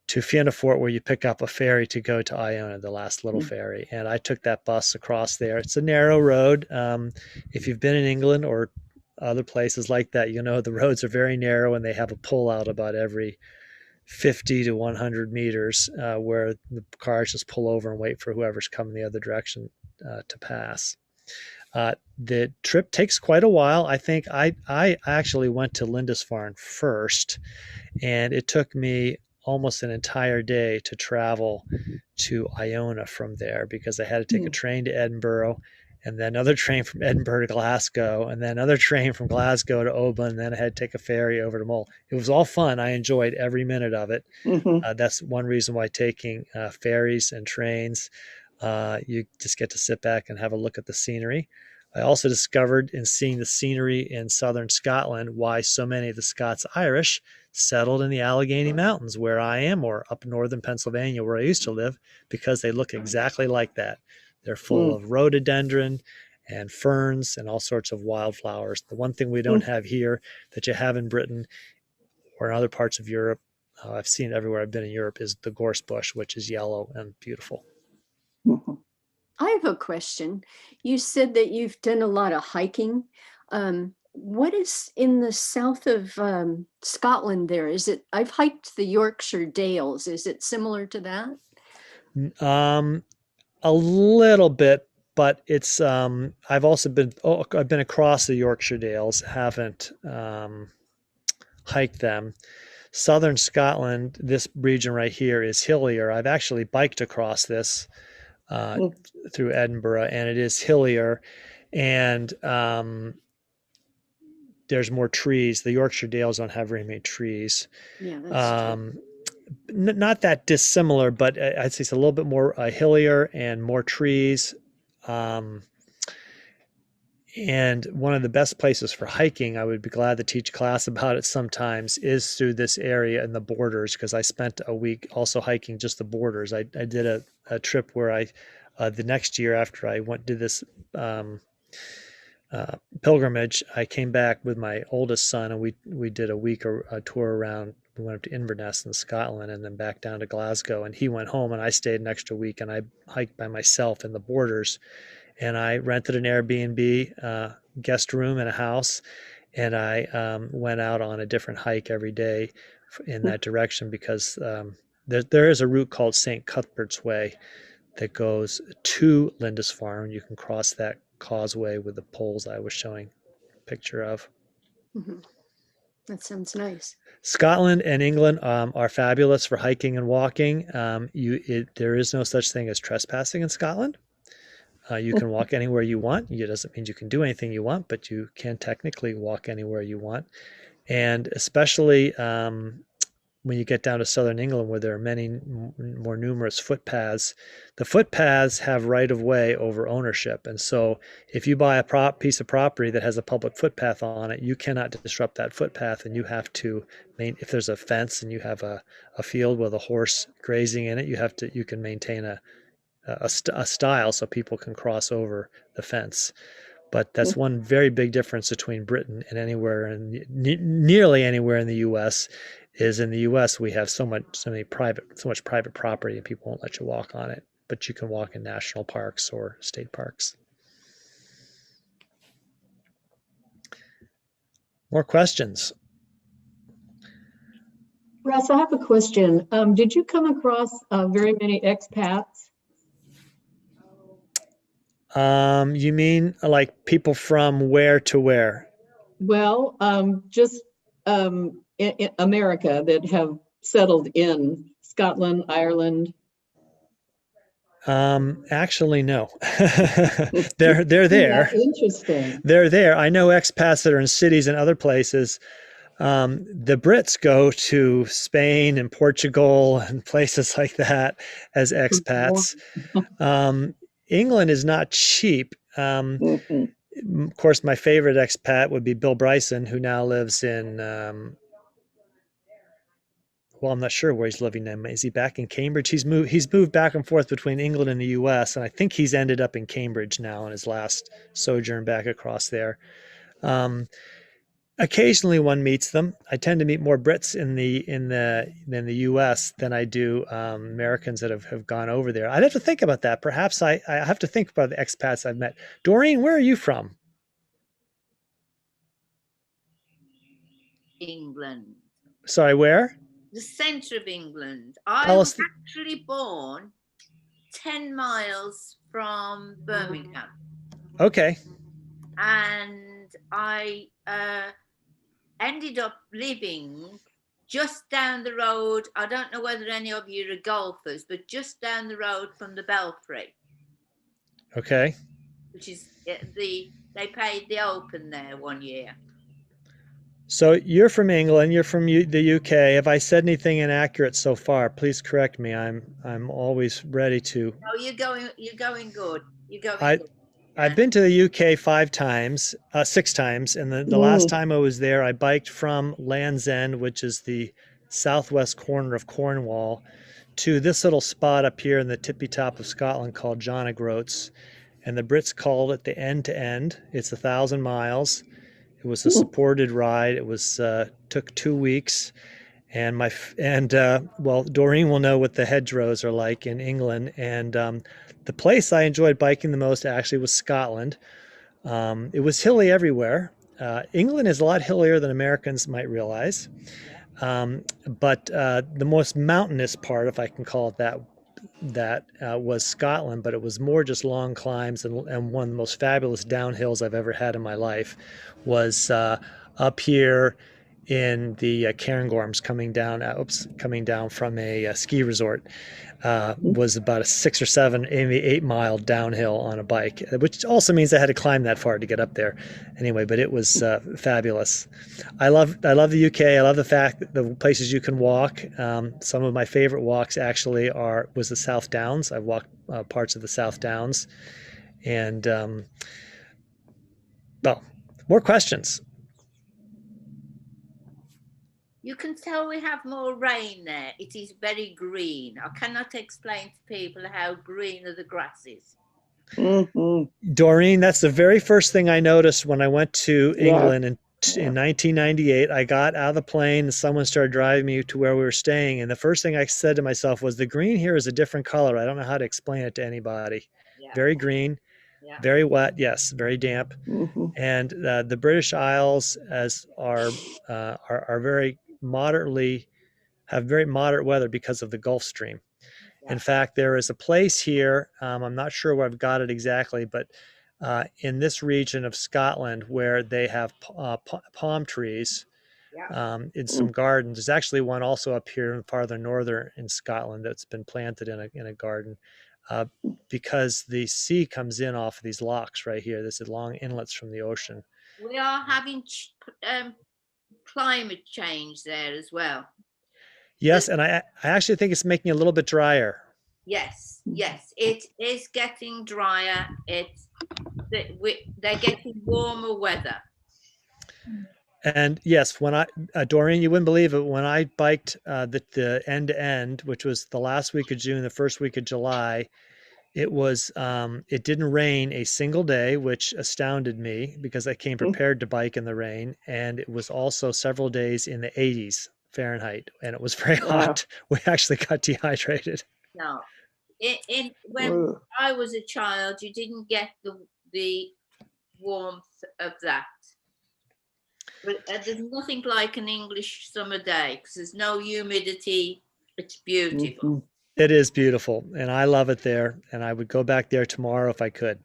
to Fianna-Fort, where you pick up a ferry to go to Iona, the last little ferry. And I took that bus across there. It's a narrow road. If you've been in England or other places like that, you know the roads are very narrow, and they have a pull-out about every 50 to 100 meters where the cars just pull over and wait for whoever's coming the other direction to pass. The trip takes quite a while. I think I actually went to Lindisfarne first, and it took me almost an entire day to travel to Iona from there because I had to take a train to Edinburgh, and then another train from Edinburgh to Glasgow, and then another train from Glasgow to Oban, and then I had to take a ferry over to Mull. It was all fun. I enjoyed every minute of it. That's one reason why taking ferries and trains, you just get to sit back and have a look at the scenery. I also discovered in seeing the scenery in southern Scotland why so many of the Scots-Irish settled in the Allegheny Mountains where I am, or up northern Pennsylvania where I used to live, because they look exactly like that. They're full of rhododendron and ferns and all sorts of wildflowers. The one thing we don't have here that you have in Britain or in other parts of Europe, I've seen it everywhere I've been in Europe, is the gorse bush, which is yellow and beautiful. I have a question. You said that you've done a lot of hiking. What is in the south of Scotland there? Is it, I've hiked the Yorkshire Dales. Is it similar to that? A little bit, but it's, I've also been, I've been across the Yorkshire Dales, haven't hiked them. Southern Scotland, this region right here is hillier. I've actually biked across this through Edinburgh, and it is hillier, and there's more trees. The Yorkshire Dales don't have very many trees. Yeah, that's true. Not that dissimilar, but I'd say it's a little bit more hillier and more trees. And one of the best places for hiking, I would be glad to teach a class about it sometimes, is through this area in the borders, because I spent a week also hiking just the borders. I did a trip where I, the next year after I did this pilgrimage, I came back with my oldest son, and we did a week or a tour around. We went up to Inverness in Scotland and then back down to Glasgow, and he went home and I stayed an extra week, and I hiked by myself in the borders. And I rented an Airbnb guest room in a house, and I went out on a different hike every day in that direction, because there is a route called St. Cuthbert's Way that goes to Lindisfarne. You can cross that causeway with the poles I was showing a picture of. That sounds nice. Scotland and England are fabulous for hiking and walking. There is no such thing as trespassing in Scotland. You can walk anywhere you want. It doesn't mean you can do anything you want, but you can technically walk anywhere you want. And especially when you get down to southern England, where there are many more numerous footpaths, the footpaths have right-of-way over ownership. And so if you buy a piece of property that has a public footpath on it, you cannot disrupt that footpath, and you have to if there's a fence and you have a field with a horse grazing in it, you can maintain a style so people can cross over the fence. But that's one very big difference between Britain and nearly anywhere in the U.S. is in the U.S. we have so much private property, and people won't let you walk on it, but you can walk in national parks or state parks. More questions? Russ, I have a question. Did you come across very many expats? You mean like people from where to where? Well, just in America that have settled in Scotland, Ireland. Actually, no. They're there. That's interesting. They're there. I know expats that are in cities and other places. The Brits go to Spain and Portugal and places like that as expats. England is not cheap. Of course, my favorite expat would be Bill Bryson, who now lives in, well, I'm not sure where he's living now. Is he back in Cambridge? He's moved back and forth between England and the US, and I think he's ended up in Cambridge now in his last sojourn back across there. Occasionally one meets them. I tend to meet more Brits in the US than I do Americans that have gone over there. I'd have to think about that. Perhaps I have to think about the expats I've met. Doreen, where are you from? England. Sorry, where? The centre of England. I was actually born 10 miles from Birmingham. Okay. And I ended up living just down the road. I don't know whether any of you are golfers, but just down the road from the Belfry. Okay. Which is They paid the Open there one year. So you're from England. You're from the UK. Have I said anything inaccurate so far? Please correct me. I'm always ready to. No, you're going good. You're going I good. I've been to the UK 6 times, and the last time I was there, I biked from Land's End, which is the southwest corner of Cornwall, to this little spot up here in the tippy top of Scotland called John O'Groats, and the Brits called it the End to End. It's 1,000 miles. It was a supported ride. It was took 2 weeks, and well, Doreen will know what the hedgerows are like in England, and the place I enjoyed biking the most actually was Scotland. It was hilly everywhere. England is a lot hillier than Americans might realize, but the most mountainous part, if I can call it that, was Scotland, but it was more just long climbs, and one of the most fabulous downhills I've ever had in my life was up here in the Cairngorms coming down from a ski resort. Was about a 6 or 7, maybe 8 mile downhill on a bike, which also means I had to climb that far to get up there. Anyway, but it was fabulous. I love the UK. I love the fact that the places you can walk. Some of my favorite walks actually was the South Downs. I've walked parts of the South Downs, and well, more questions. You can tell we have more rain there. It is very green. I cannot explain to people how green are the grasses. Doreen, that's the very first thing I noticed when I went to England in 1998. I got out of the plane and someone started driving me to where we were staying. And the first thing I said to myself was, the green here is a different color. I don't know how to explain it to anybody. Yeah. Very green, very wet. Yes. Very damp. And the British Isles are very have very moderate weather because of the Gulf Stream. In fact, there is a place here, I'm not sure where I've got it exactly, but in this region of Scotland where they have palm trees in some gardens. There's actually one also up here farther northern in Scotland that's been planted in a garden because the sea comes in off of these lochs right here. There's long inlets from the ocean. We are having climate change there as well. Yes, and I actually think it's making it a little bit drier. Yes, it is getting drier. They're getting warmer weather. And yes, when Doreen, you wouldn't believe it, when I biked the end to end, which was the last week of June, the first week of July, it didn't rain a single day, which astounded me because I came prepared to bike in the rain. And it was also several days in the 80s Fahrenheit, and it was very hot. We actually got dehydrated. No, when I was a child, you didn't get the warmth of that. But there's nothing like an English summer day because there's no humidity. It's beautiful. It is beautiful, and I love it there, and I would go back there tomorrow if I could.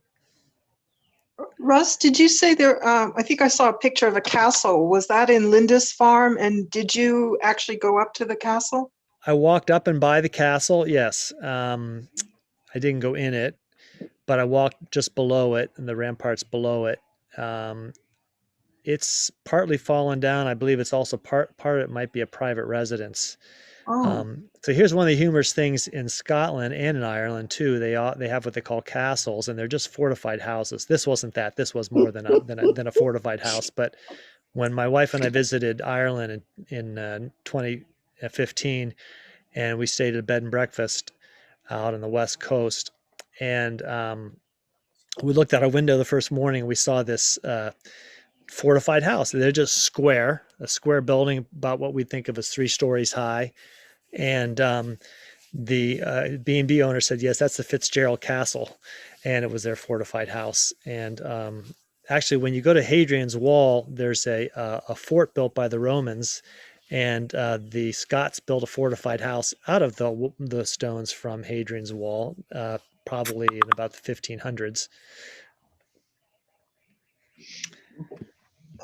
Russ, did you say there, I think I saw a picture of a castle. Was that in Lindisfarne, and did you actually go up to the castle? I walked up and by the castle, yes. I didn't go in it, but I walked just below it, and the ramparts below it. It's partly fallen down. I believe it's also part of it might be a private residence. So here's one of the humorous things in Scotland and in Ireland too. They have what they call castles, and they're just fortified houses. This wasn't that. This was more than a fortified house. But when my wife and I visited Ireland in 2015, and we stayed at a bed and breakfast out on the west coast, and we looked out our window the first morning, we saw this fortified house. They're just a square building about what we think of as 3 stories high. And the B&B owner said, yes, that's the Fitzgerald Castle. And it was their fortified house. And actually, when you go to Hadrian's Wall, there's a fort built by the Romans. And the Scots built a fortified house out of the stones from Hadrian's Wall, probably in about the 1500s.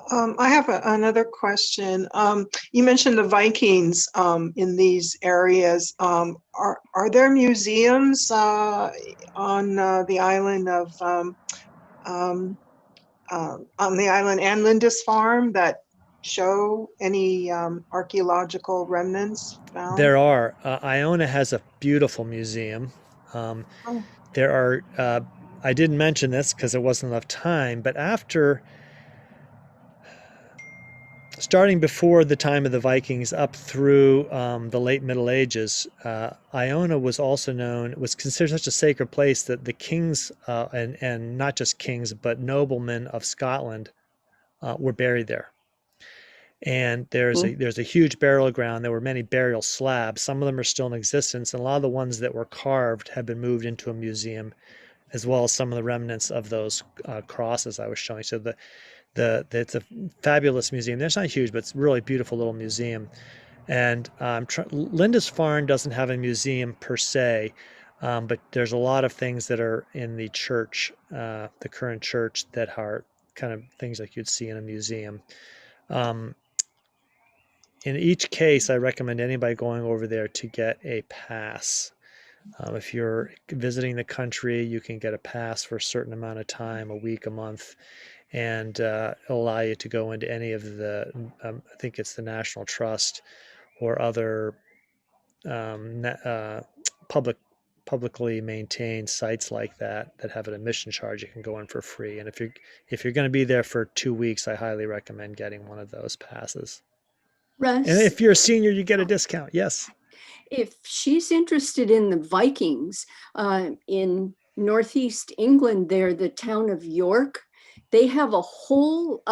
I have another question. You mentioned the Vikings in these areas. Are there museums on the island of on the island and Lindisfarne that show any archaeological remnants found? There are. Iona has a beautiful museum. Oh. There are, I didn't mention this because there wasn't enough time, but starting before the time of the Vikings up through the late Middle Ages, Iona was considered such a sacred place that the kings, and not just kings, but noblemen of Scotland were buried there. And there's a huge burial ground. There were many burial slabs. Some of them are still in existence, and a lot of the ones that were carved have been moved into a museum, as well as some of the remnants of those crosses I was showing. So it's a fabulous museum. It's not huge, but it's a really beautiful little museum. And Lindisfarne doesn't have a museum per se, but there's a lot of things that are in the church, the current church, that are kind of things like you'd see in a museum. In each case, I recommend anybody going over there to get a pass. If you're visiting the country, you can get a pass for a certain amount of time, a week, a month, and it'll allow you to go into any of the, I think it's the National Trust or other publicly maintained sites like that have an admission charge. You can go in for free. And if you're going to be there for 2 weeks, I highly recommend getting one of those passes. Russ, And if you're a senior, you get a discount. Yes. if she's interested in the Vikings, in Northeast England, there, the town of York, they have a whole,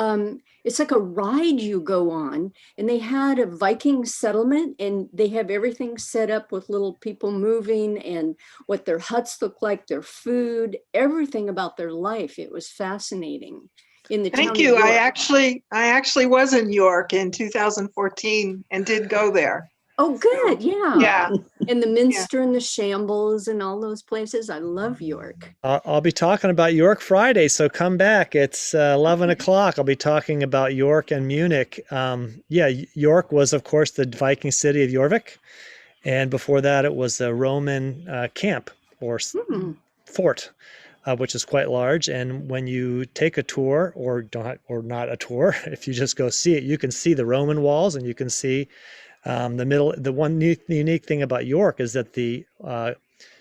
it's like a ride you go on, and they had a Viking settlement, and they have everything set up with little people moving and what their huts look like, their food, everything about their life. It was fascinating. In the Thank town you. of York. I actually was in York in 2014 and did go there. Oh, good. Yeah. Yeah. And the Minster and the Shambles and all those places. I love York. I'll be talking about York Friday, so come back. It's 11 o'clock. I'll be talking about York and Munich. York was, of course, the Viking city of Jorvik. And before that, it was a Roman camp or fort, which is quite large. And when you take a tour or not a tour, if you just go see it, you can see the Roman walls, and you can see the one unique thing about York is that the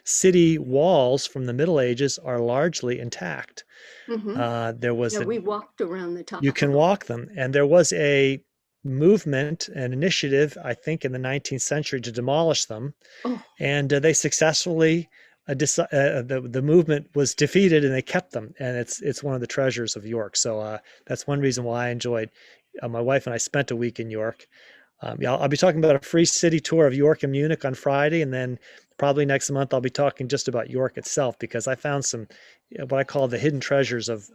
city walls from the Middle Ages are largely intact. We walked around the top. You can walk them, and there was a movement, an initiative, I think, in the 19th century to demolish them, and they successfully. The movement was defeated, and they kept them, and it's one of the treasures of York. So that's one reason why I enjoyed. My wife and I spent a week in York. I'll be talking about a free city tour of York and Munich on Friday, and then probably next month I'll be talking just about York itself, because I found some what I call the hidden treasures of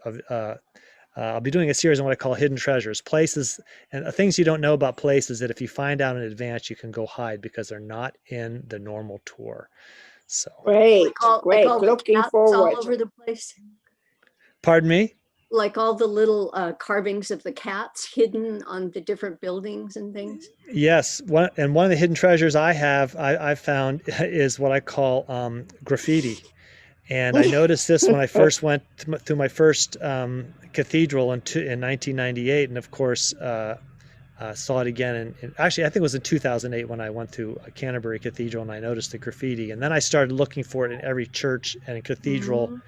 I'll be doing a series on what I call hidden treasures, places and things you don't know about places that if you find out in advance, you can go hide because they're not in the normal tour. So Great, great. Like Looking forward. all over the place. Pardon me? Like all the little carvings of the cats hidden on the different buildings and things. Yes, one of the hidden treasures I've found is what I call graffiti, and I noticed this when I first went through my first cathedral in 1998, and of course saw it again. And actually, I think it was in 2008 when I went to Canterbury Cathedral and I noticed the graffiti, and then I started looking for it in every church and cathedral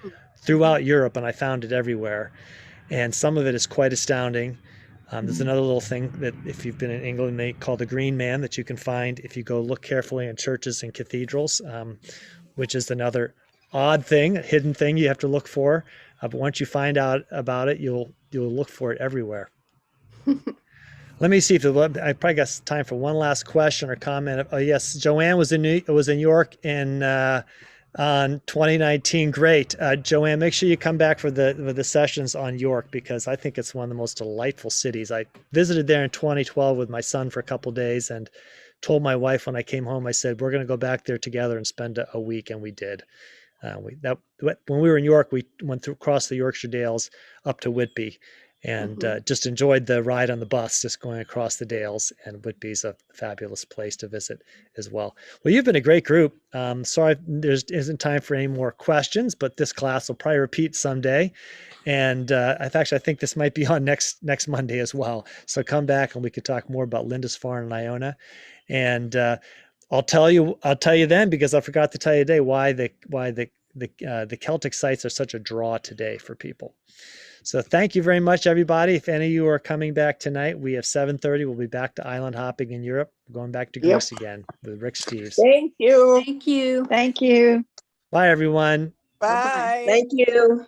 throughout Europe, and I found it everywhere. And some of it is quite astounding. There's another little thing that if you've been in England, they call the Green Man, that you can find if you go look carefully in churches and cathedrals, which is another odd thing, a hidden thing you have to look for. But once you find out about it, you'll look for it everywhere. Let me see if I probably got time for one last question or comment. Oh yes, Joanne was in York on 2019. Great. Joanne, make sure you come back for the sessions on York, because I think it's one of the most delightful cities. I visited there in 2012 with my son for a couple of days and told my wife when I came home, I said, we're going to go back there together and spend a week. And we did. When we were in York, we went across the Yorkshire Dales up to Whitby. and just enjoyed the ride on the bus, just going across the Dales. And Whitby's a fabulous place to visit as well. Well, you've been a great group. Sorry, there isn't time for any more questions, but this class will probably repeat someday. And I think this might be on next Monday as well. So come back and we could talk more about Lindisfarne and Iona. And I'll tell you then, because I forgot to tell you today why the Celtic sites are such a draw today for people. So thank you very much, everybody. If any of you are coming back tonight, we have 7:30. We'll be back to island hopping in Europe. We're going back to Greece again with Rick Steves. Thank you. Thank you. Thank you. Bye, everyone. Bye. Thank you.